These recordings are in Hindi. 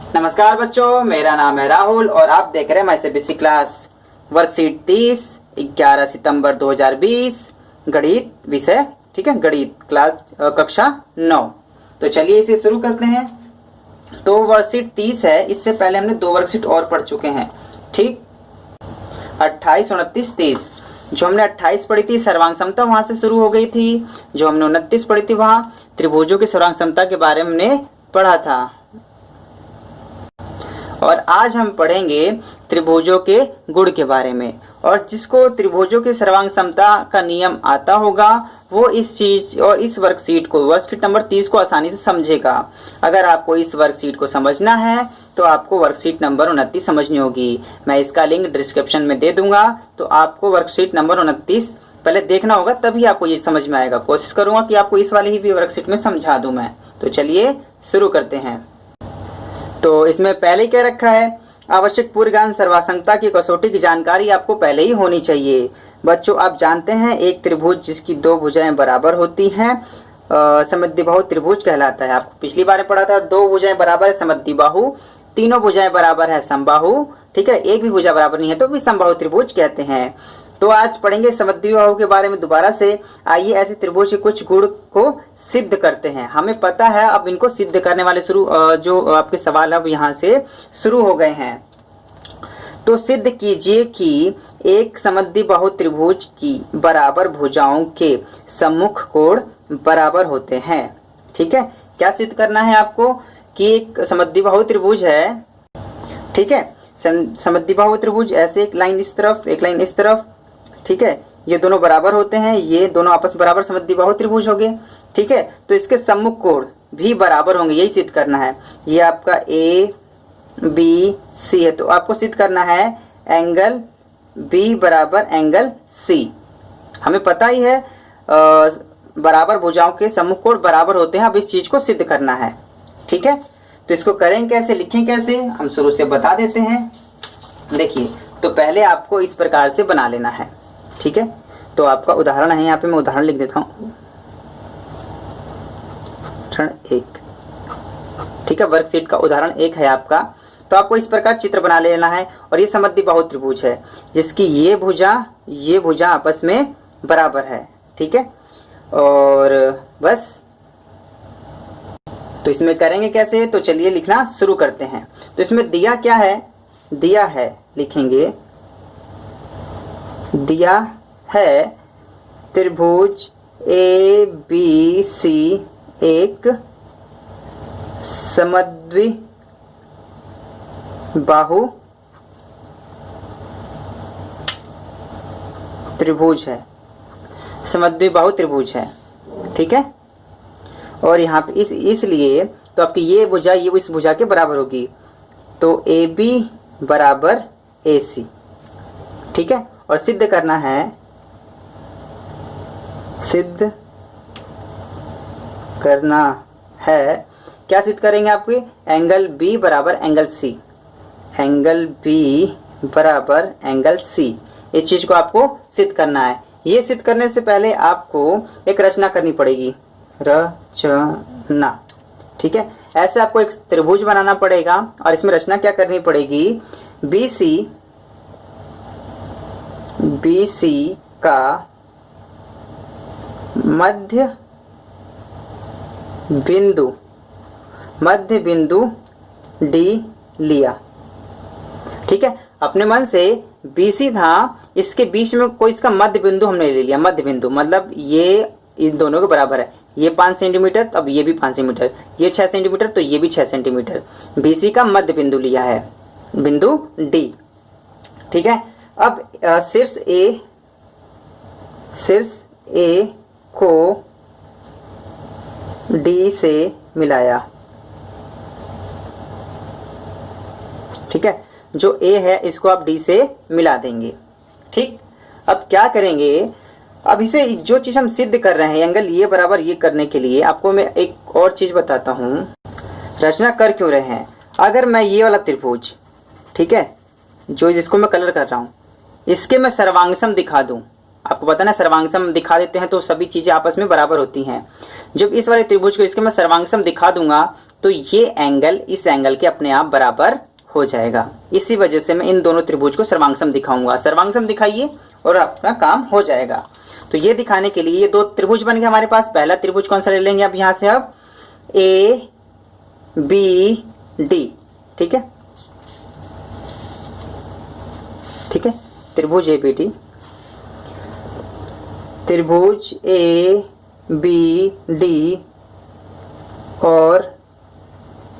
नमस्कार बच्चों, मेरा नाम है राहुल और आप देख रहे हैं माय सीबीएसई क्लास वर्कशीट 30 11 सितंबर 2020 गणित विषय। ठीक है, गणित क्लास कक्षा 9। तो चलिए इसे शुरू करते हैं। तो वर्कशीट 30 है, इससे पहले हमने 2 वर्कशीट और पढ़ चुके हैं। ठीक, 28, 29, 30। जो हमने 28 पढ़ी थी सर्वांग समता, वहां से शुरू हो गई थी। जो हमने 29 पढ़ी थी वहां त्रिभुजों की सर्वांग समता के बारे में हमने पढ़ा था। और आज हम पढ़ेंगे त्रिभुजों के गुण के बारे में। और जिसको त्रिभुजों की सर्वांग समता का नियम आता होगा वो इस चीज और इस वर्कशीट को, वर्कशीट नंबर 30 को आसानी से समझेगा। अगर आपको इस वर्कशीट को समझना है तो आपको वर्कशीट नंबर 29 समझनी होगी। मैं इसका लिंक डिस्क्रिप्शन में दे दूंगा, तो आपको वर्कशीट नंबर 29 पहले देखना होगा, तभी आपको ये समझ में आएगा। कोशिश करूंगा कि आपको इस वाली ही भी वर्कशीट में समझा दूं मैं। तो चलिए शुरू करते हैं। तो इसमें पहले क्या रखा है, आवश्यक पूर्ण ज्ञान सर्वासंगता की कसौटी की जानकारी आपको पहले ही होनी चाहिए। बच्चों, आप जानते हैं एक त्रिभुज जिसकी 2 भुजाएं बराबर होती हैं समद्विबाहु त्रिभुज कहलाता है। आपको पिछली बार पढ़ा था 2 भुजाएं बराबर है समद्विबाहु, तीनों भुजाएं बराबर है समबाहु। ठीक है, एक भी भुजा बराबर नहीं है तो विषमबाहु त्रिभुज कहते हैं। तो आज पढ़ेंगे समद्विबाहु के बारे में दोबारा से। आइए ऐसे त्रिभुज के कुछ गुण को सिद्ध करते हैं। हमें पता है, अब इनको सिद्ध करने वाले जो आपके सवाल अब यहाँ से शुरू हो गए हैं। तो सिद्ध कीजिए कि एक समद्विबाहु त्रिभुज की बराबर भुजाओं के सम्मुख कोण बराबर होते हैं। ठीक है, क्या सिद्ध करना है आपको कि एक समद्विबाहु त्रिभुज है। ठीक है, समद्विबाहु त्रिभुज ऐसे एक लाइन इस तरफ, एक लाइन इस तरफ। ठीक है, ये दोनों बराबर होते हैं, ये दोनों आपस में बराबर समद्विबाहु त्रिभुज हो गए। ठीक है, तो इसके सम्मुख कोण भी बराबर होंगे, यही सिद्ध करना है। ये आपका ए बी सी है, तो आपको सिद्ध करना है एंगल बी बराबर एंगल सी। हमें पता ही है बराबर भुजाओं के सम्मुख कोण बराबर होते हैं। अब इस चीज को सिद्ध करना है। ठीक है, तो इसको करें कैसे, लिखें कैसे, हम शुरू से बता देते हैं। देखिए, तो पहले आपको इस प्रकार से बना लेना है। ठीक है, तो आपका उदाहरण है, यहाँ पे मैं उदाहरण लिख देता हूँ, उदाहरण 1। ठीक है, वर्कशीट का उदाहरण 1 है आपका। तो आपको इस प्रकार चित्र बना लेना है। और ये समद्विबाहु त्रिभुज है जिसकी ये भुजा आपस में बराबर है। ठीक है, और बस। तो इसमें करेंगे कैसे, तो चलिए लिखना शुरू करते हैं। तो इसमें दिया क्या है, दिया है, लिखेंगे दिया है त्रिभुज ए बी सी एक समद्विबाहु त्रिभुज है, समद्विबाहु त्रिभुज है। ठीक है, और यहाँ पे इसलिए तो आपकी ये भुजा ये इस भुजा के बराबर होगी, तो ए बी बराबर ए सी। ठीक है, और सिद्ध करना है, सिद्ध करना है, क्या सिद्ध करेंगे आपके, एंगल बी बराबर एंगल सी, एंगल बी बराबर एंगल सी। इस चीज को आपको सिद्ध करना है। ये सिद्ध करने से पहले आपको एक रचना करनी पड़ेगी, रचना। ठीक है, ऐसे आपको एक त्रिभुज बनाना पड़ेगा और इसमें रचना क्या करनी पड़ेगी, BC का मध्य बिंदु D लिया। ठीक है, अपने मन से BC था, इसके बीच में कोई इसका मध्य बिंदु हमने ले लिया। मध्य बिंदु मतलब ये इन दोनों के बराबर है, ये 5 सेंटीमीटर, तब ये भी 5 सेंटीमीटर, ये 6 सेंटीमीटर, तो ये भी 6 सेंटीमीटर। BC का मध्य बिंदु लिया है, बिंदु D। ठीक है, अब शीर्ष A को D से मिलाया। ठीक है, जो A है इसको आप D से मिला देंगे। ठीक, अब क्या करेंगे, अब इसे जो चीज हम सिद्ध कर रहे हैं एंगल ये बराबर ये करने के लिए आपको मैं एक और चीज बताता हूं, रचना कर क्यों रहे हैं। अगर मैं ये वाला त्रिभुज, ठीक है, जो जिसको मैं कलर कर रहा हूं, इसके मैं सर्वांगसम दिखा दूं, आपको पता ना सर्वांगसम दिखा देते हैं तो सभी चीजें आपस में बराबर होती हैं। जब इस वाले त्रिभुज को इसके मैं सर्वांगसम दिखा दूंगा तो ये एंगल इस एंगल के अपने आप बराबर हो जाएगा। इसी वजह से मैं इन दोनों त्रिभुज को सर्वांगसम दिखाऊंगा। सर्वांगसम दिखाइए और अपना काम हो जाएगा। तो ये दिखाने के लिए ये दो त्रिभुज बन गए हमारे पास। पहला त्रिभुज कौन सा ले लेंगे अब यहां से, अब ए बी डी, ठीक है, ठीक है, त्रिभुज ए बी डी, त्रिभुज ए बी डी और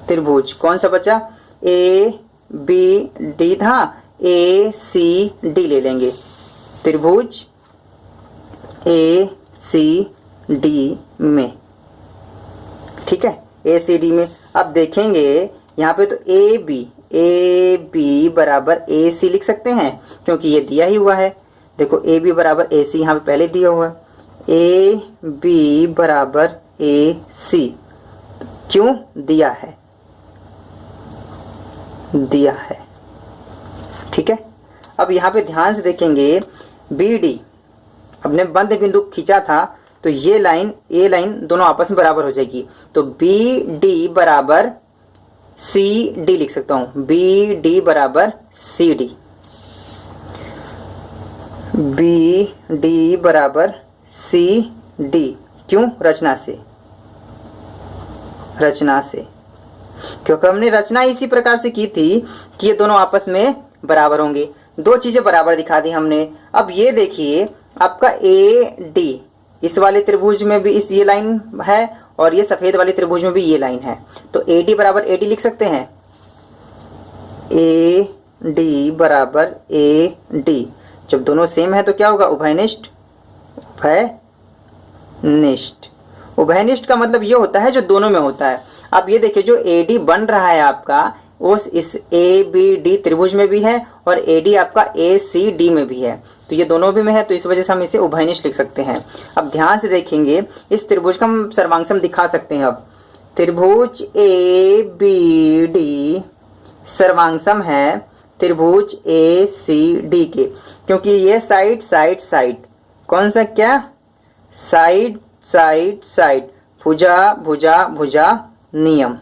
त्रिभुज कौन सा बचा, ए बी डी था, ए सी डी ले लेंगे, त्रिभुज ए सी डी में, ठीक है, ए सी डी में। अब देखेंगे यहाँ पे तो ए बी बराबर ए सी लिख सकते हैं क्योंकि ये दिया ही हुआ है। देखो ए बी बराबर ए सी यहाँ पे पहले दिया हुआ है, ए बी बराबर ए सी क्यों दिया है, दिया है, ठीक है। अब यहाँ पे ध्यान से देखेंगे बी डी, अपने बंद बिंदु खींचा था तो ये लाइन ए लाइन दोनों आपस में बराबर हो जाएगी, तो बी डी बराबर सी डी लिख सकता हूं, बी डी बराबर सी डी, बी डी बराबर सी डी क्यों, रचना से, रचना से, क्योंकि हमने रचना इसी प्रकार से की थी कि ये दोनों आपस में बराबर होंगे। दो चीजें बराबर दिखा दी हमने। अब ये देखिए आपका ए डी, इस वाले त्रिभुज में भी इस ये लाइन है और ये सफेद वाले त्रिभुज में भी ये लाइन है, तो ए डी बराबर ए डी लिख सकते हैं, ए डी बराबर ए डी। जब दोनों सेम है तो क्या होगा, उभयनिष्ठ, उभयनिष्ठ। उभयनिष्ठ का मतलब ये होता है जो दोनों में होता है। अब ये देखिए जो ए डी बन रहा है आपका उस इस ए बी डी त्रिभुज में भी है और ए डी आपका ए सी डी में भी है, तो ये दोनों भी में है, तो इस वजह से हम इसे उभयनिष्ठ लिख सकते हैं। अब ध्यान से देखेंगे इस त्रिभुज का हम सर्वांगसम दिखा सकते हैं। अब त्रिभुज ए बी डी सर्वांगसम है त्रिभुज ए सी डी के, क्योंकि ये साइड साइड साइड, कौन सा, क्या, साइड साइड साइड, भुजा भुजा भुजा नियम,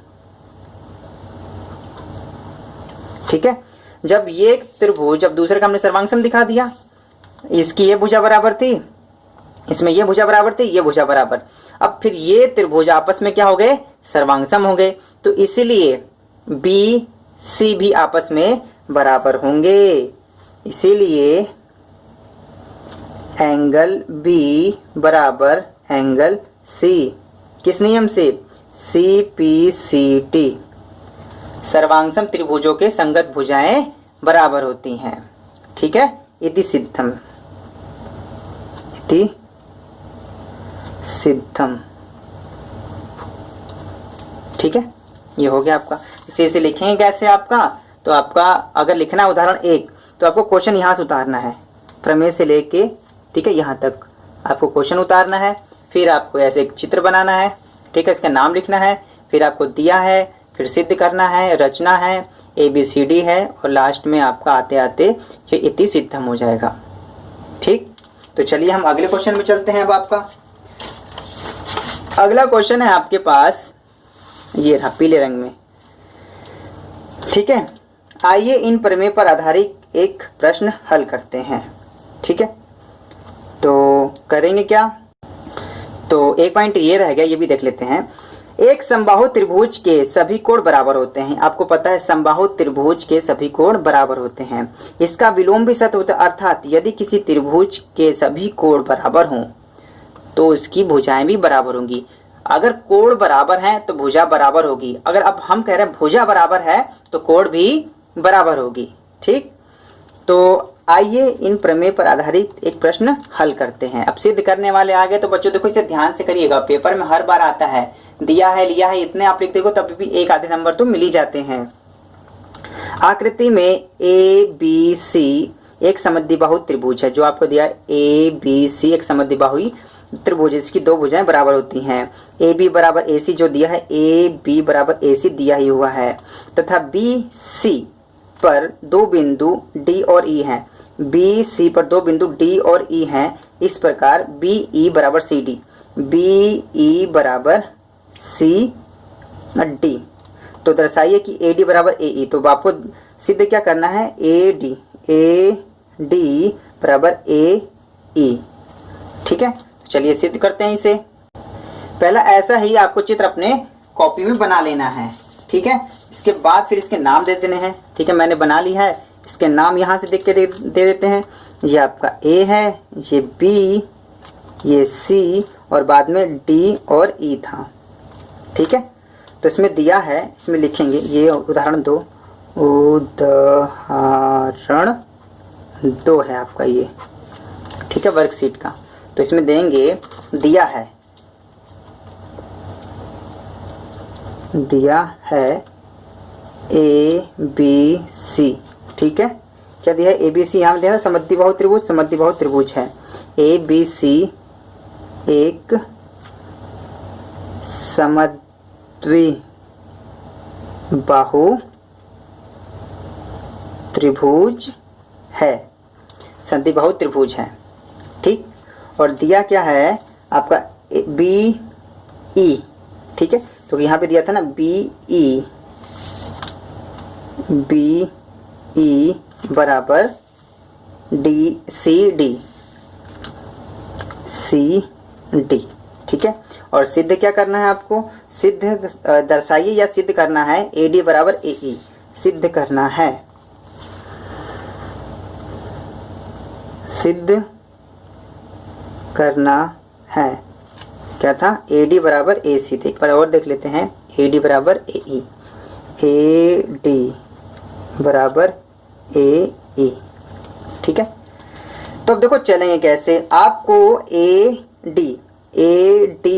ठीक है। जब ये त्रिभुज, जब दूसरे का हमने सर्वांगसम दिखा दिया, इसकी ये भुजा बराबर थी, इसमें ये भुजा बराबर थी, ये भुजा बराबर, अब फिर ये त्रिभुज आपस में क्या हो गए, सर्वांगसम हो गए, तो इसीलिए बी सी भी आपस में बराबर होंगे। इसीलिए एंगल बी बराबर एंगल सी, किस नियम से, सी पी सी टी, सर्वांगसम त्रिभुजों के संगत भुजाएं बराबर होती हैं, ठीक है। इति सिद्धम, इति सिद्धम, ठीक है, ये हो गया आपका। इसे लिखेंगे कैसे आपका, तो आपका अगर लिखना है उदाहरण 1 तो आपको क्वेश्चन यहाँ से उतारना है, प्रमेय से लेके, ठीक है, यहाँ तक आपको क्वेश्चन उतारना है, फिर आपको ऐसे एक चित्र बनाना है, ठीक है, इसका नाम लिखना है, फिर आपको दिया है, फिर सिद्ध करना है, रचना है, ए बी सी डी है, और लास्ट में आपका आते आते ये इति सिद्धम हो जाएगा, ठीक। तो चलिए हम अगले क्वेश्चन में चलते हैं। अब आपका अगला क्वेश्चन है आपके पास, ये रहा पीले रंग में, ठीक है। आइए इन प्रमेय पर आधारित एक प्रश्न हल करते हैं, ठीक है। तो करेंगे क्या, तो एक पॉइंट ये रह गया, ये भी देख लेते हैं। एक समबाहु त्रिभुज के सभी कोण बराबर होते हैं। आपको पता है समबाहु त्रिभुज के सभी कोण बराबर होते हैं। इसका विलोम भी सत्य होता है, अर्थात यदि किसी त्रिभुज के सभी कोण बराबर हों तो उसकी भुजाएं भी बराबर होंगी। अगर कोण बराबर हैं तो भुजा बराबर होगी। अगर अब हम कह रहे हैं भुजा बराबर है तो कोण भी बराबर होगी, ठीक। तो आइए इन प्रमेय पर आधारित एक प्रश्न हल करते हैं। अब सिद्ध करने वाले आ गए, तो बच्चों देखो इसे ध्यान से करिएगा, पेपर में हर बार आता है, दिया है लिया है इतने आप लिख देखो तब भी एक आधे नंबर तो मिल ही जाते हैं। आकृति में ए बी सी एक समद्विबाहु त्रिभुज है, जो आपको दिया ए बी सी एक समद्विबाहु त्रिभुज, इसकी दो भुजाएं बराबर होती हैं। ए बी बराबर ए सी जो दिया है, ए बी बराबर ए सी दिया ही हुआ है, तथा बी सी पर दो बिंदु डी और ई हैं। बी सी पर दो बिंदु डी और ई हैं। इस प्रकार बी ई बराबर सी डी, बी ई बराबर सी डी। तो दर्शाइए कि ए डी बराबर ए ई। तो आपको सिद्ध क्या करना है, ए डी बराबर ए ई। ठीक है, तो चलिए सिद्ध करते हैं इसे। पहला ऐसा ही आपको चित्र अपने कॉपी में बना लेना है। ठीक है, इसके बाद फिर इसके नाम दे देने हैं। ठीक है, मैंने बना लिया है, इसके नाम यहाँ से देख के दे देते हैं। ये आपका ए है, ये बी, ये सी और बाद में डी और ई था। ठीक है, तो इसमें दिया है, इसमें लिखेंगे, ये उदाहरण 2, उदाहरण 2 है आपका ये। ठीक है, वर्कशीट का। तो इसमें देंगे, दिया है ए बी सी। ठीक है, क्या दिया है, ए बी सी। यहाँ दिया है समद्विबाहु त्रिभुज, समद्विबाहु त्रिभुज है। ए बी सी एक समद्विबाहु त्रिभुज है, समद्विबाहु त्रिभुज है। ठीक, और दिया क्या है आपका बी ई। ठीक है, तो यहाँ पे दिया था ना बी ई बराबर डी सी डी। ठीक है, और सिद्ध क्या करना है आपको, सिद्ध दर्शाइए या सिद्ध करना है ए डी बराबर ए ई। सिद्ध करना है, सिद्ध करना है, क्या था, ए डी बराबर ए सी। एक बार और देख लेते हैं, ए डी बराबर ए ई, ए डी बराबर ए ई। ठीक है, तो अब देखो चलेंगे कैसे। आपको ए डी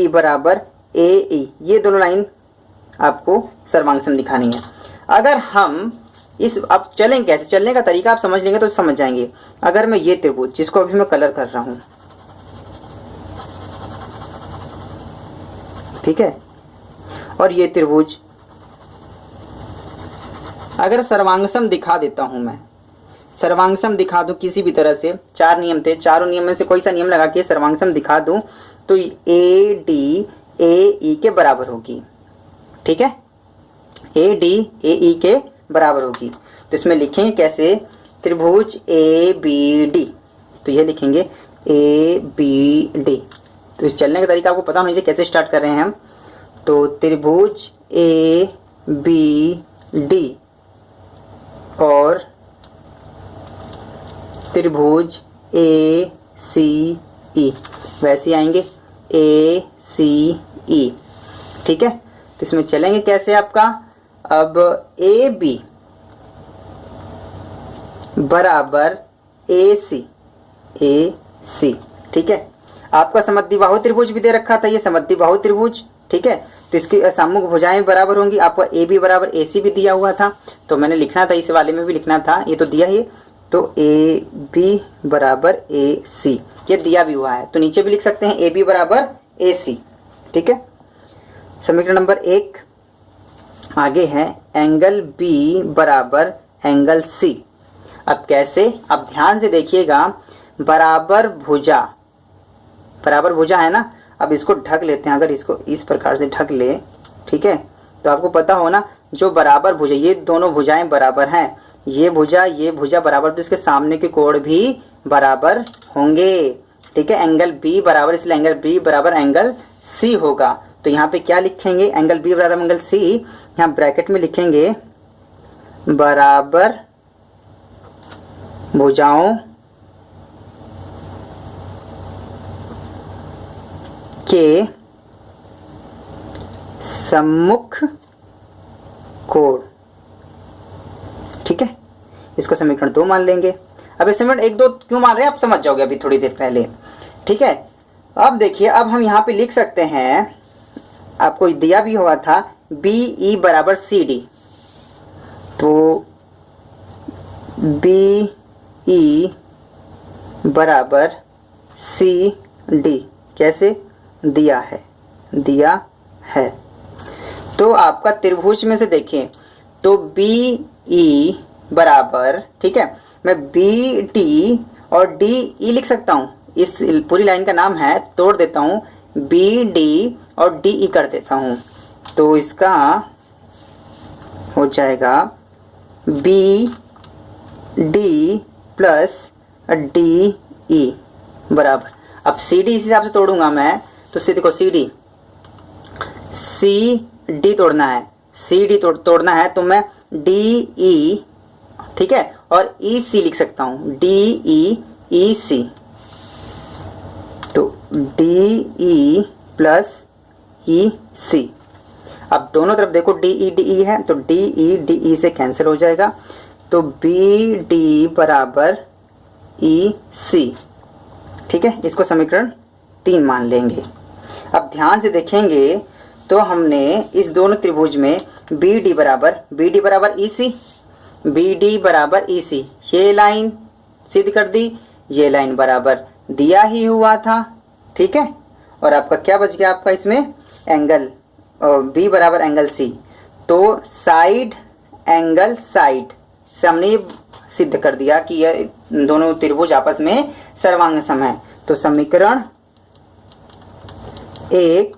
बराबर ए ई, ये दोनों लाइन आपको सर्वांग दिखानी है। अगर हम इस, अब चलेंगे कैसे, चलने का तरीका आप समझ लेंगे तो समझ जाएंगे। अगर मैं ये त्रिभुज, जिसको अभी मैं कलर कर रहा हूं, ठीक है, और ये त्रिभुज अगर सर्वांगसम दिखा देता हूं, मैं सर्वांगसम दिखा दूं किसी भी तरह से, 4 नियम थे, चारों नियम में से कोई सा नियम लगा के सर्वांगसम दिखा दूं, तो ए डी ए ई के बराबर होगी। ठीक है, ए डी ए ई के बराबर होगी। तो इसमें लिखेंगे कैसे, त्रिभुज ए बी डी। तो ये लिखेंगे ए बी डी। तो इस चलने का तरीका आपको पता होना चाहिए कैसे स्टार्ट कर रहे हैं हम। तो त्रिभुज ए बी डी और त्रिभुज ए सी ई, वैसे आएंगे ए सी ई। ठीक है, तो इसमें चलेंगे कैसे आपका, अब ए बी बराबर ए सी। ठीक है, आपका समद्विबाहु त्रिभुज भी दे रखा था, ये समद्विबाहु त्रिभुज। ठीक है, तो इसकी सम्मुख भुजाएं बराबर होंगी। आपका ए बी बराबर ए सी भी दिया हुआ था, तो मैंने लिखना था, इस वाले में भी लिखना था, ये तो दिया ही। तो ए बी बराबर ए सी, ये दिया भी हुआ है, तो नीचे भी लिख सकते हैं ए बी बराबर ए सी। ठीक है, समीकरण नंबर 1 आगे है, एंगल बी बराबर एंगल सी। अब कैसे, अब ध्यान से देखिएगा, बराबर भुजा है ना। अब इसको ढक लेते हैं, अगर इसको इस प्रकार से ढक ले, ठीक है, तो आपको पता हो ना, जो बराबर भुजा, ये दोनों भुजाएं बराबर हैं, ये भुजा बराबर, तो इसके सामने के कोण भी बराबर होंगे। ठीक है, एंगल बी बराबर, इसलिए एंगल बी बराबर एंगल सी होगा। तो यहाँ पे क्या लिखेंगे, एंगल बी बराबर एंगल सी, यहाँ ब्रैकेट में लिखेंगे बराबर भुजाओं के सम्मुख कोण। ठीक है, इसको समीकरण 2 मान लेंगे। अब ये समीकरण 1 2 क्यों मान रहे हैं आप समझ जाओगे अभी थोड़ी देर पहले। ठीक है, अब देखिए, अब हम यहाँ पे लिख सकते हैं, आपको दिया भी हुआ था बी ई बराबर सी डी। तो बी ई बराबर सी डी कैसे, दिया है। तो आपका त्रिभुज में से देखें, तो बी ई बराबर, ठीक है, मैं बी डी और डी ई लिख सकता हूँ, इस पूरी लाइन का नाम है, तोड़ देता हूँ, बी डी और डी ई कर देता हूँ। तो इसका हो जाएगा B D plus D E बराबर, अब सी डी इस हिसाब से तोड़ूंगा मैं, तो सी देखो सी डी तोड़ना है, सी डी तोड़ना है तो मैं डी ई, ठीक है, और ई सी लिख सकता हूं, डी ई सी, तो डी ई प्लस ई सी। अब दोनों तरफ देखो डी ई है, तो डी ई से कैंसिल हो जाएगा, तो बी डी बराबर ई सी, ठीक है, इसको समीकरण 3 मान लेंगे। अब ध्यान से देखेंगे तो हमने इस दोनों त्रिभुज में बी डी बराबर ई सी, बी डी बराबर ई सी, ये लाइन सिद्ध कर दी, ये लाइन बराबर दिया ही हुआ था, ठीक है। और आपका क्या बच गया, आपका इसमें एंगल बी बराबर एंगल सी, तो साइड एंगल साइड से हमने सिद्ध कर दिया कि यह दोनों त्रिभुज आपस में सर्वांग सम है। तो समीकरण 1,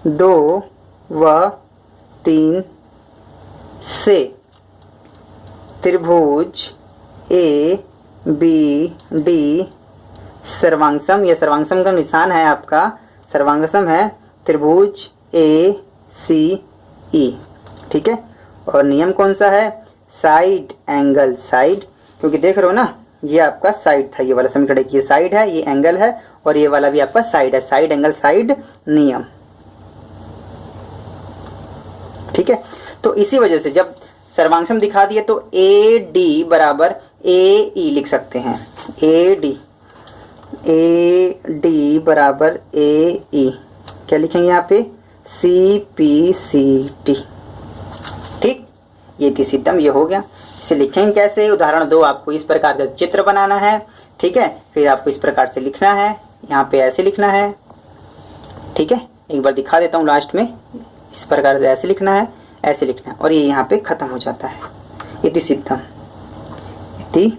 2 व 3 से त्रिभुज ए बी डी सर्वांग सम, यह सर्वांग सम का निशान है आपका, सर्वांग सम है त्रिभुज ए सी ई, ठीक है। और नियम कौन सा है, साइड एंगल साइड, क्योंकि देख रहे हो ना ये आपका साइड था, ये वाला समीकरण, ये साइड है, ये एंगल है, और ये वाला भी आपका साइड है, साइड एंगल साइड नियम, ठीक है। तो इसी वजह से जब सर्वांगसम दिखा दिए तो ए डी बराबर ए ई लिख सकते हैं, ए डी बराबर ए ई, क्या लिखेंगे यहाँ पे, सी पी सी टी, ठीक। ये थी सिद्धम, ये हो गया। इसे लिखेंगे कैसे, उदाहरण 2 आपको इस प्रकार का चित्र बनाना है, ठीक है, फिर आपको इस प्रकार से लिखना है, यहाँ पे ऐसे लिखना है, ठीक है। एक बार दिखा देता हूँ लास्ट में, इस प्रकार से ऐसे लिखना है, ऐसे लिखना है, और ये यहाँ पे खत्म हो जाता है, इति सिद्धम, इति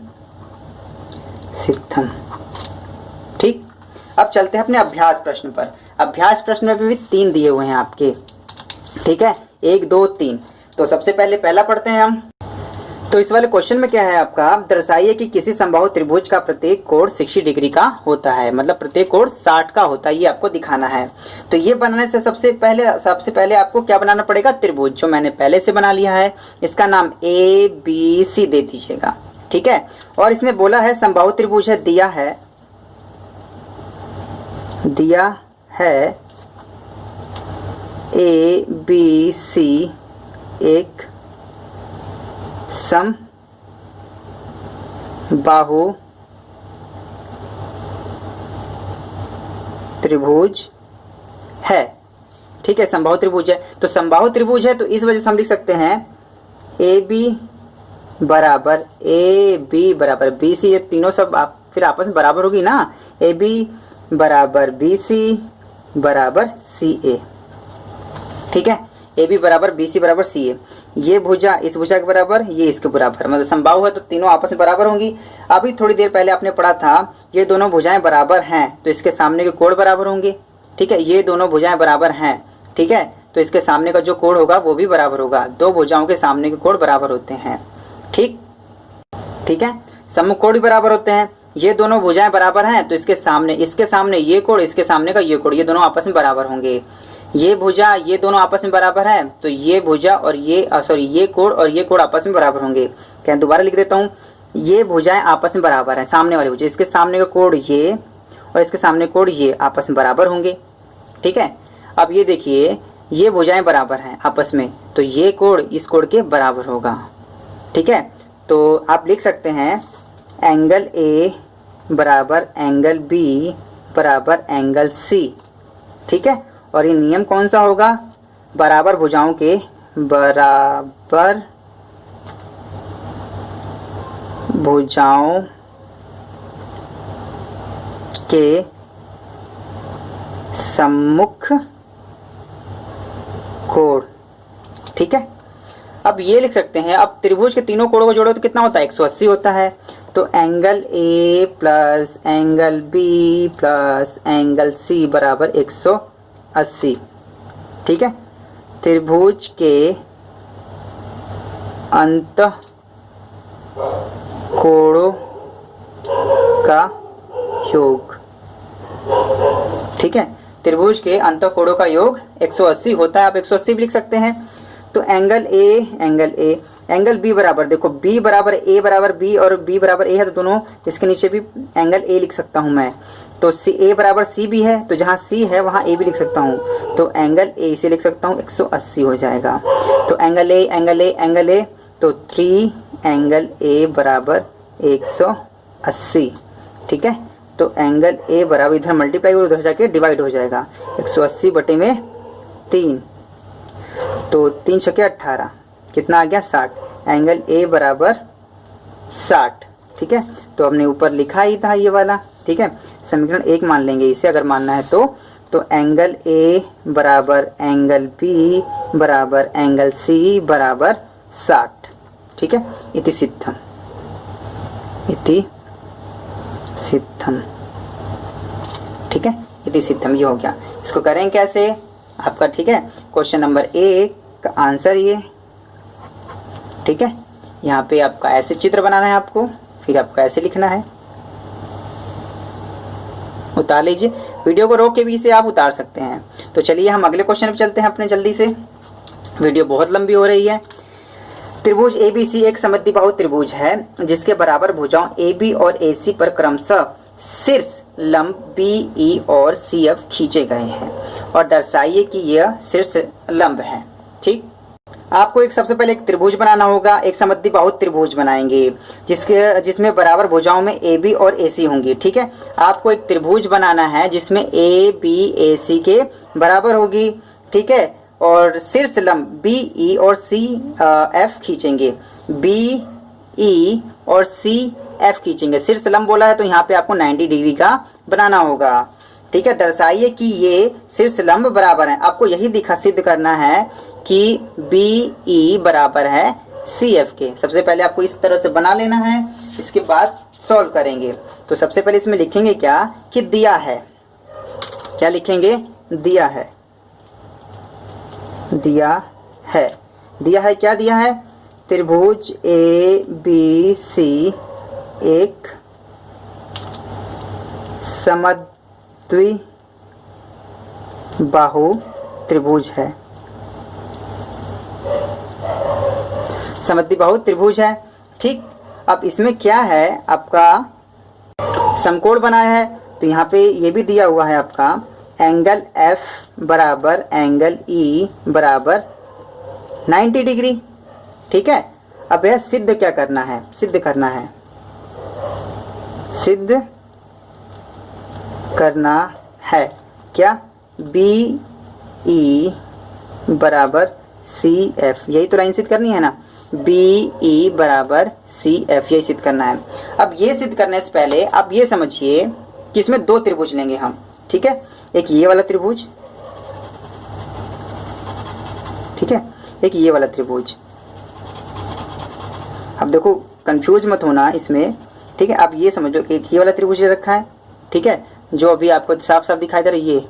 सिद्धम, ठीक। अब चलते हैं अपने अभ्यास प्रश्न पर। अभ्यास प्रश्न में भी 3 दिए हुए हैं आपके, ठीक है, 1 2 3। तो सबसे पहले पहला पढ़ते हैं हम। तो इस वाले क्वेश्चन में क्या है आपका, दर्शाइए कि किसी समबाहु त्रिभुज का प्रत्येक कोण 60 डिग्री का होता है, मतलब प्रत्येक कोण 60 का होता है, ये आपको दिखाना है। तो ये बनाने से सबसे पहले आपको क्या बनाना पड़ेगा, त्रिभुज, जो मैंने पहले से बना लिया है, इसका नाम ए बी सी दे दीजिएगा, ठीक है। और इसने बोला है समबाहु त्रिभुज है, दिया है ए बी सी एक सम बाहु त्रिभुज है, ठीक है, समबाहु त्रिभुज है। तो समबाहु त्रिभुज है तो इस वजह से हम लिख सकते हैं ए बी बराबर बी सी, ये तीनों सब फिर आपस में बराबर होगी ना, ए बी बराबर बी सी बराबर सी ए, ठीक है, ए बी बराबर बी सी बराबर सी ए। ये भुजा इस भुजा के बराबर, ये इसके बराबर, मतलब समबाहु है तो तीनों आपस में बराबर होंगी। अभी थोड़ी देर पहले आपने पढ़ा था ये दोनों भुजाएं बराबर हैं तो इसके सामने के कोण बराबर होंगे, ठीक है, ये दोनों भुजाएं बराबर हैं, ठीक है, तो इसके सामने का जो कोण होगा वो भी बराबर होगा, दो भुजाओं के सामने के कोण बराबर होते हैं, ठीक है, सम्मुख कोण भी बराबर होते हैं। ये दोनों भुजाएं बराबर हैं तो इसके सामने ये कोण, इसके सामने का ये कोण, ये दोनों आपस में बराबर होंगे। ये भुजा ये दोनों आपस में बराबर है तो ये भुजा और ये कोण और ये कोण आपस में बराबर होंगे। क्या दोबारा लिख देता हूँ, ये भुजाएं आपस में बराबर हैं, सामने वाली भुजा, इसके सामने का कोण ये और इसके सामने कोण ये आपस में बराबर होंगे, ठीक है। अब ये देखिए ये भुजाएं बराबर हैं आपस में तो ये कोण इस कोण के बराबर होगा, ठीक है। तो आप लिख सकते हैं एंगल ए बराबर एंगल बी बराबर एंगल सी, ठीक है। और ये नियम कौन सा होगा, बराबर भुजाओं के सम्मुख कोण, ठीक है। अब ये लिख सकते हैं, अब त्रिभुज के तीनों कोणों को जोड़ो तो कितना होता है, 180 होता है। तो angle A plus angle B plus angle C बराबर 180, ठीक है। त्रिभुज के अंतः कोणों का योग, ठीक है, त्रिभुज के अंतः कोणों का योग 180 होता है। आप 180 भी लिख सकते हैं। तो एंगल ए, एंगल बी बराबर, देखो बी बराबर ए बराबर बी और बी बराबर ए है, तो दोनों इसके नीचे भी एंगल ए लिख सकता हूं मैं। तो सी ए बराबर सी भी है, तो जहां सी है वहां ए भी लिख सकता हूं। तो एंगल ए से लिख सकता हूं 180 हो जाएगा। तो एंगल ए, तो 3 एंगल ए बराबर 180, ठीक है। तो एंगल ए बराबर इधर मल्टीप्लाई और उधर जाके डिवाइड हो जाएगा, 180 बटे में 3, तो 3 छके 18, कितना आ गया 60। एंगल ए बराबर 60, ठीक है। तो हमने ऊपर लिखा ही था ये वाला, ठीक है। समीकरण 1 मान लेंगे इसे अगर मानना है तो एंगल ए बराबर एंगल बी बराबर एंगल सी बराबर 60, ठीक है। इति सिद्धम, ठीक है। इति सिद्धम ये हो गया। इसको करें कैसे आपका, ठीक है। क्वेश्चन नंबर 1 का आंसर ये, ठीक है। यहाँ पे आपका ऐसे चित्र बनाना है आपको, फिर आपको ऐसे लिखना है। उतार लीजिए, वीडियो को रोक के भी इसे आप उतार सकते हैं। तो चलिए हम अगले क्वेश्चन पे चलते हैं अपने जल्दी से, वीडियो बहुत लंबी हो रही है। त्रिभुज एबीसी एक समद्विबाहु त्रिभुज है जिसके बराबर भुजाओं AB और AC पर क्रमशः शीर्ष लंब BE और CF खींचे गए हैं और दर्शाइए कि यह शीर्ष लंब है, ठीक। आपको एक सबसे पहले एक त्रिभुज बनाना होगा, एक समद्विबाहु त्रिभुज बनाएंगे जिसमें बराबर भुजाओं में AB और AC होंगी, ठीक है। आपको एक त्रिभुज बनाना है जिसमें AB AC के बराबर होगी, ठीक है। और शीर्ष लंब BE और CF खींचेंगे, BE और CF खींचेंगे। शीर्ष लंब बोला है तो यहाँ पे आपको 90 डिग्री का बनाना होगा, ठीक है। दर्शाइए कि ये शीर्ष लंब बराबर है। आपको यही सिद्ध करना है कि BE बराबर है CF के। सबसे पहले आपको इस तरह से बना लेना है, इसके बाद सॉल्व करेंगे। तो सबसे पहले इसमें लिखेंगे क्या कि दिया है, क्या लिखेंगे, दिया है, क्या दिया है, त्रिभुज ABC एक समद्विबाहु त्रिभुज है, समद्विबाहु त्रिभुज है, ठीक। अब इसमें क्या है, आपका समकोण बनाया है, तो यहाँ पे ये भी दिया हुआ है आपका एंगल F बराबर एंगल E बराबर 90 डिग्री, ठीक है। अब यह सिद्ध क्या करना है, सिद्ध करना है क्या, BE बराबर CF, यही तो लाइन सिद्ध करनी है ना, BE बराबर CF, यही सिद्ध करना है। अब ये सिद्ध करने से पहले आप ये समझिए कि इसमें 2 त्रिभुज लेंगे हम, ठीक है। एक ये वाला त्रिभुज, ठीक है, एक ये वाला त्रिभुज। अब देखो कंफ्यूज मत होना इसमें, ठीक है। आप ये समझो कि एक ये वाला त्रिभुज रखा है, ठीक है, जो अभी आपको साफ साफ दिखाई दे रहा है ये,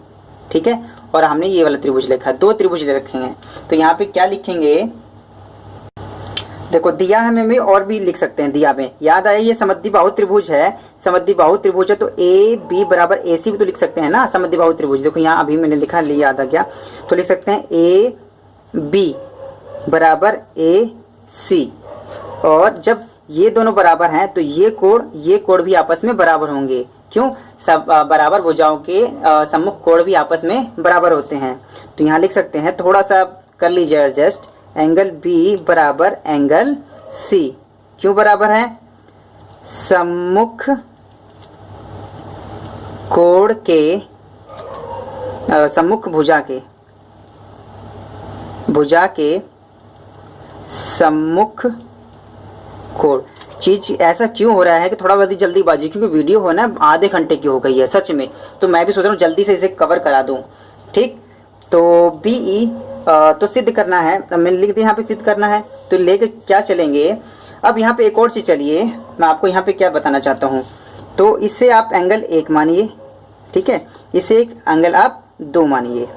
ठीक है। और हमने ये वाला त्रिभुज लिखा है, 2 त्रिभुज ले रखे हैं। तो यहाँ पे क्या लिखेंगे, देखो दिया है में और भी लिख सकते हैं, दिया में याद आया ये समद्विबाहु त्रिभुज है, समद्विबाहु त्रिभुज है तो AB बराबर AC भी तो लिख सकते हैं ना, समद्विबाहु त्रिभुज। देखो यहाँ अभी मैंने लिखा, ले याद आ गया, तो लिख सकते हैं AB बराबर AC। और जब ये दोनों बराबर हैं तो ये कोण भी आपस में बराबर होंगे, क्यों, सब बराबर भुजाओं के सम्मुख कोण भी आपस में बराबर होते हैं। तो यहाँ लिख सकते हैं, थोड़ा सा कर लीजिए एडजस्ट, एंगल B बराबर एंगल C, क्यों बराबर है, सम्मुख कोण के सम्मुख भुजा के सम्मुख कोण। चीज ऐसा क्यों हो रहा है कि थोड़ा बहुत जल्दीबाजी, क्योंकि वीडियो हो ना आधे घंटे की हो गई है सच में, तो मैं भी सोच रहा हूँ जल्दी से इसे कवर करा दूं, ठीक। तो BE तो सिद्ध करना है, मैंने लिख दिया यहाँ पे सिद्ध करना है, तो लेके क्या चलेंगे। अब यहाँ पे एक और चीज चलिए, मैं आपको यहाँ पे क्या बताना चाहता हूँ, तो इससे आप एंगल 1 मानिए, ठीक है, इसे एक एंगल आप 2 मानिए,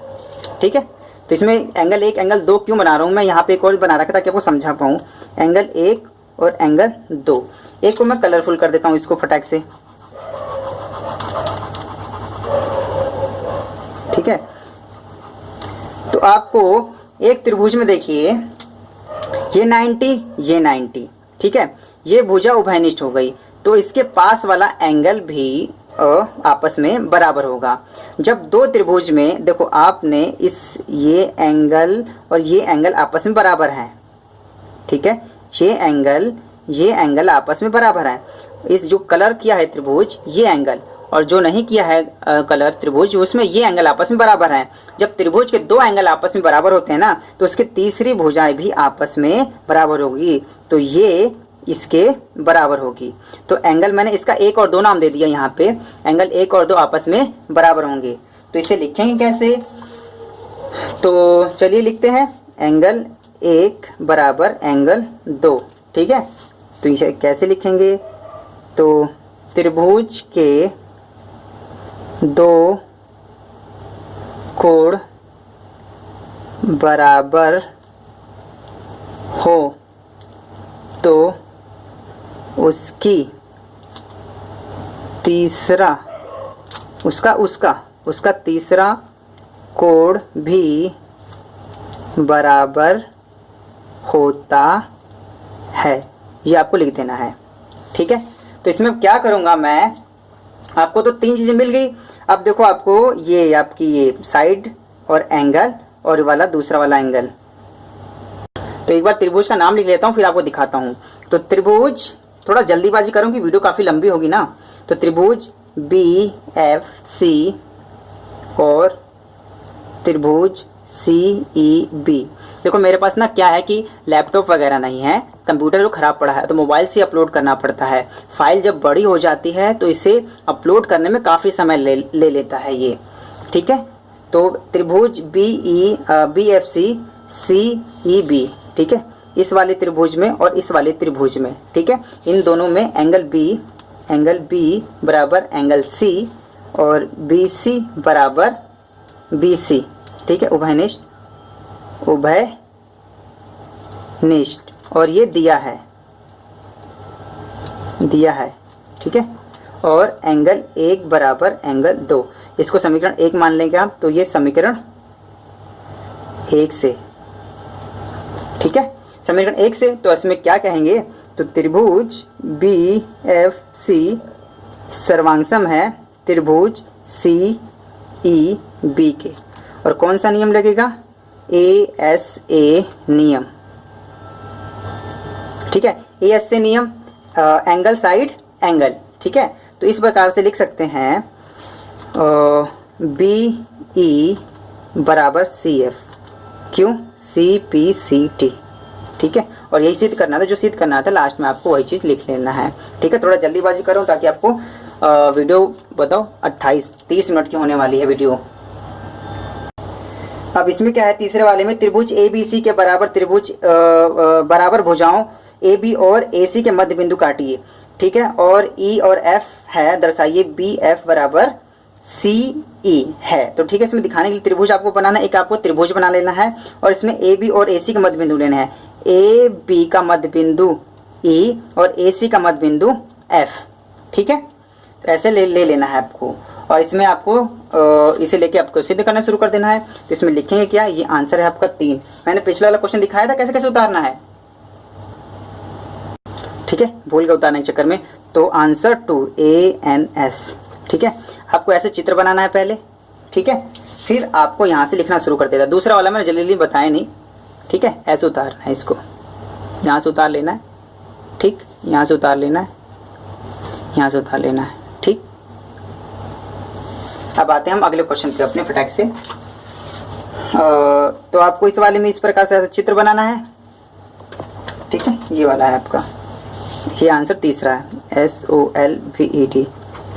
ठीक है। तो इसमें एंगल 1 एंगल 2 क्यों बना रहा हूँ मैं, यहाँ पे एक और बना रखा ताकि आपको समझा पाऊँ। एंगल 1 और एंगल 2, एक को मैं कलरफुल कर देता हूँ इसको फटाक से, ठीक है। तो आपको एक त्रिभुज में देखिए ये 90 ये 90, ठीक है, ये भुजा उभयनिष्ठ हो गई, तो इसके पास वाला एंगल भी आपस में बराबर होगा। जब दो त्रिभुज में देखो आपने ये एंगल और ये एंगल आपस में बराबर हैं, ठीक है, ये एंगल आपस में बराबर है। इस जो कलर किया है त्रिभुज ये एंगल, और जो नहीं किया है कलर त्रिभुज उसमें ये एंगल आपस में बराबर हैं। जब त्रिभुज के दो एंगल आपस में बराबर होते हैं ना, तो उसकी तीसरी भुजाएं भी आपस में बराबर होगी, तो ये इसके बराबर होगी। तो एंगल मैंने इसका 1 और 2 नाम दे दिया यहाँ पे, एंगल 1 और 2 आपस में बराबर होंगे। तो इसे लिखेंगे कैसे, तो चलिए लिखते हैं एंगल 1 बराबर एंगल 2, ठीक है। तो इसे कैसे लिखेंगे, तो त्रिभुज के दो कोण बराबर हो तो उसकी तीसरा उसका तीसरा कोण भी बराबर होता है, ये आपको लिख देना है, ठीक है। तो इसमें क्या करूंगा मैं, आपको तो 3 चीजें मिल गई। अब देखो आपको ये आपकी ये साइड और एंगल और वाला दूसरा वाला एंगल, तो एक बार त्रिभुज का नाम लिख लेता हूँ फिर आपको दिखाता हूँ। तो त्रिभुज, थोड़ा जल्दीबाजी करूँ कि वीडियो काफी लंबी होगी ना, तो त्रिभुज BFC और त्रिभुज CEB। देखो मेरे पास ना क्या है कि लैपटॉप वगैरह नहीं है, कंप्यूटर जो खराब पड़ा है, तो मोबाइल से अपलोड करना पड़ता है। फाइल जब बड़ी हो जाती है तो इसे अपलोड करने में काफ़ी समय ले लेता है ये, ठीक है। तो त्रिभुज BFC CEB, ठीक है, इस वाले त्रिभुज में और इस वाले त्रिभुज में, ठीक है, इन दोनों में एंगल B बराबर एंगल C और BC बराबर BC, ठीक है, उभयनिष्ठ, और ये दिया है, ठीक है। और एंगल 1 बराबर एंगल 2, इसको समीकरण 1 मान लेंगे आप, तो ये समीकरण 1 से, ठीक है, समीकरण 1 से। तो इसमें क्या कहेंगे, तो त्रिभुज BFC सर्वांगसम है त्रिभुज CEB के, और कौन सा नियम लगेगा, ASA नियम, ठीक है, ASA नियम, एंगल साइड एंगल, ठीक है। तो इस प्रकार से लिख सकते हैं BE बराबर CF, क्यों, CPCT, ठीक है। और यही सिद्ध करना था, जो सिद्ध करना था लास्ट में आपको वही चीज़ लिख लेना है, ठीक है। थोड़ा जल्दीबाजी करो ताकि आपको वीडियो बताओ 28-30 मिनट की होने वाली है वीडियो। अब इसमें क्या है, तीसरे वाले में त्रिभुज ABC के बराबर त्रिभुज बराबर भुजाओं AB और AC के मध्य बिंदु काटिए, ठीक है, और E और F है, दर्शाइए BF बराबर CE है। तो ठीक है, इसमें दिखाने के लिए त्रिभुज आपको बनाना है, एक आपको त्रिभुज बना लेना है, और इसमें AB और AC का मध्य बिंदु लेना है, AB का मध्य बिंदु E और AC का मध्य बिंदु F, ठीक है। तो ऐसे ले लेना है आपको, और इसमें आपको इसे लेके आपको सिद्ध करना शुरू कर देना है। तो इसमें लिखेंगे क्या, ये आंसर है आपका 3। मैंने पिछला वाला क्वेश्चन दिखाया था कैसे कैसे उतारना है, ठीक है, भूल गए उतारने के चक्कर में। तो आंसर 2 ANS, ठीक है। आपको ऐसे चित्र बनाना है पहले, ठीक है, फिर आपको यहाँ से लिखना शुरू कर देगा। दूसरा वाला मैंने जल्दी जल्दी बताया नहीं, ठीक है, ऐसे उतारना है, इसको यहाँ से उतार लेना है, ठीक, यहाँ से उतार लेना है, यहाँ से उतार लेना है, ठीक। अब आते हैं हम अगले क्वेश्चन पे अपने फटाक से। तो आपको इस वाले में इस प्रकार से चित्र बनाना है, ठीक है, ये वाला है आपका, ये आंसर तीसरा है, SOLVED,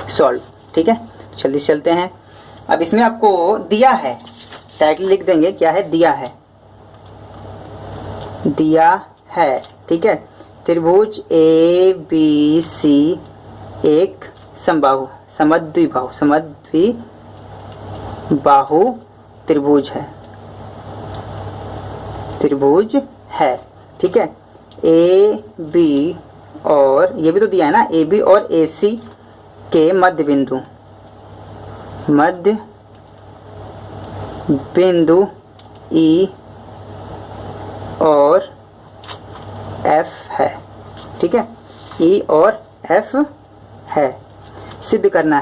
सॉल्व, ठीक है। जल्दी से चलते हैं। अब इसमें आपको दिया है, टाइटल लिख देंगे, क्या है, दिया है, ठीक है, त्रिभुज ABC एक समद्विबाहु त्रिभुज है, त्रिभुज है। ठीक है, ए बी और ये भी तो दिया है ना, ए बी और ए सी के मध्य बिंदु ई और एफ है। ठीक है, ई और एफ है। सिद्ध करना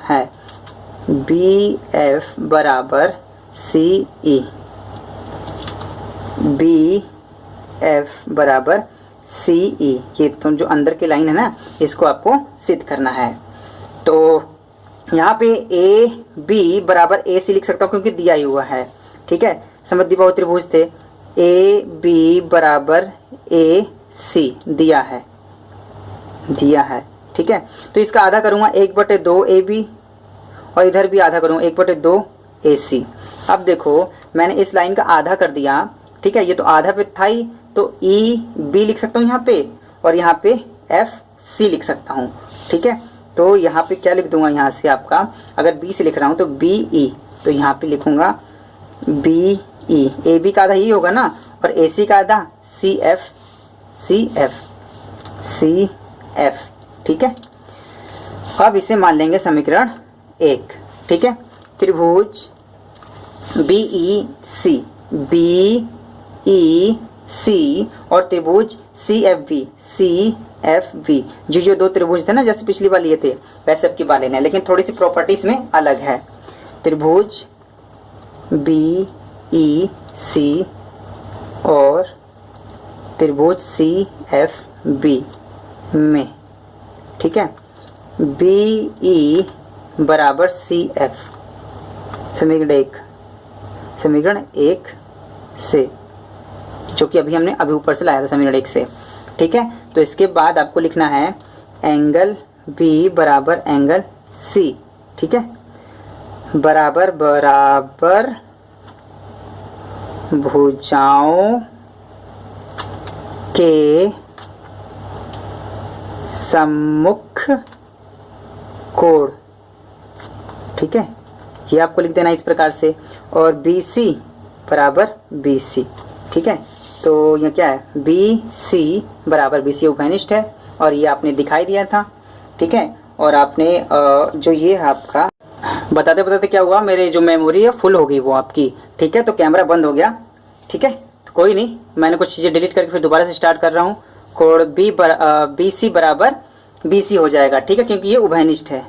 है बी एफ बराबर सी ई, बी एफ बराबर सी ई, ये तो जो अंदर की लाइन है ना, इसको आपको सिद्ध करना है। तो यहाँ पे ए बी बराबर ए सी लिख सकता हूँ क्योंकि दिया ही हुआ है। ठीक है, समद्विबाहु त्रिभुज थे, ए बी बराबर ए सी दिया है। ठीक है, तो इसका आधा करूँगा 1/2 ए बी और इधर भी आधा करूँगा 1/2 ए सी। अब देखो मैंने इस लाइन का आधा कर दिया। ठीक है, ये तो आधा पे था ही, तो ई बी लिख सकता हूँ यहाँ पे और यहाँ पे एफ सी लिख सकता हूँ। ठीक है, तो यहाँ पे क्या लिख दूंगा, यहाँ से आपका अगर बी से लिख रहा हूँ तो बी ई, तो यहाँ पे लिखूंगा बी ई। ए बी का आधा ही होगा ना, और ए सी का आधा सी एफ। ठीक है, अब इसे मान लेंगे समीकरण 1। ठीक है, त्रिभुज बी ई सी और त्रिभुज सी एफ बी, जो दो त्रिभुज थे ना, जैसे पिछली बार लिए थे वैसे अब की बार लेना है, लेकिन थोड़ी सी प्रॉपर्टीज में अलग है। त्रिभुज बी ई सी और त्रिभुज सी एफ बी में, ठीक है, बी ई बराबर सी एफ, समीकरण 1 से, जो कि अभी हमने ऊपर से लाया था समीकरण 1 से। ठीक है, तो इसके बाद आपको लिखना है एंगल बी बराबर एंगल सी। ठीक है, बराबर भुजाओं के सम्मुख कोण। ठीक है, ये आपको लिख देना इस प्रकार से, और बी सी बराबर बी सी। ठीक है, तो ये क्या है, बी सी बराबर बी सी उभयनिष्ठ है, और ये आपने दिखाई दिया था। ठीक है, और आपने जो ये है आपका बताते बताते क्या हुआ, मेरे जो मेमोरी है फुल हो गई वो आपकी। ठीक है, तो कैमरा बंद हो गया। ठीक है, तो कोई नहीं, मैंने कुछ चीज़ें डिलीट करके फिर दोबारा से स्टार्ट कर रहा हूँ। कोण बी सी बराबर बी सी हो जाएगा। ठीक है, क्योंकि ये उभयनिष्ठ है,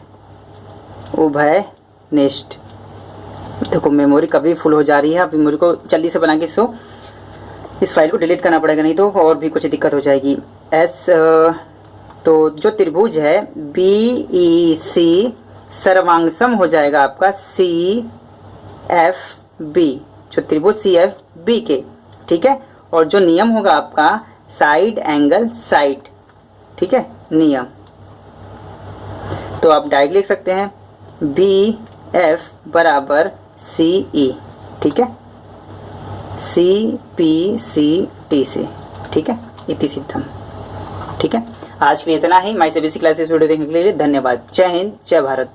उभयनिष्ठ। देखो मेमोरी कभी फुल हो जा रही है, अब मेमोरी को जल्दी से बना के इस फाइल को डिलीट करना पड़ेगा, नहीं तो और भी कुछ दिक्कत हो जाएगी। तो जो त्रिभुज है बी ई सी सर्वांगसम हो जाएगा आपका सी एफ बी, जो त्रिभुज सी एफ बी के। ठीक है, और जो नियम होगा आपका साइड एंगल साइड। ठीक है, नियम तो आप डायरेक्ट लिख सकते हैं बी एफ बराबर सी ई। ठीक है, सी पी सी टी से। ठीक है, इति सिद्धम। ठीक है, आज के लिए इतना ही। माई से बेसिक क्लासेस वीडियो देखने के लिए धन्यवाद। जय हिंद, जय भारत।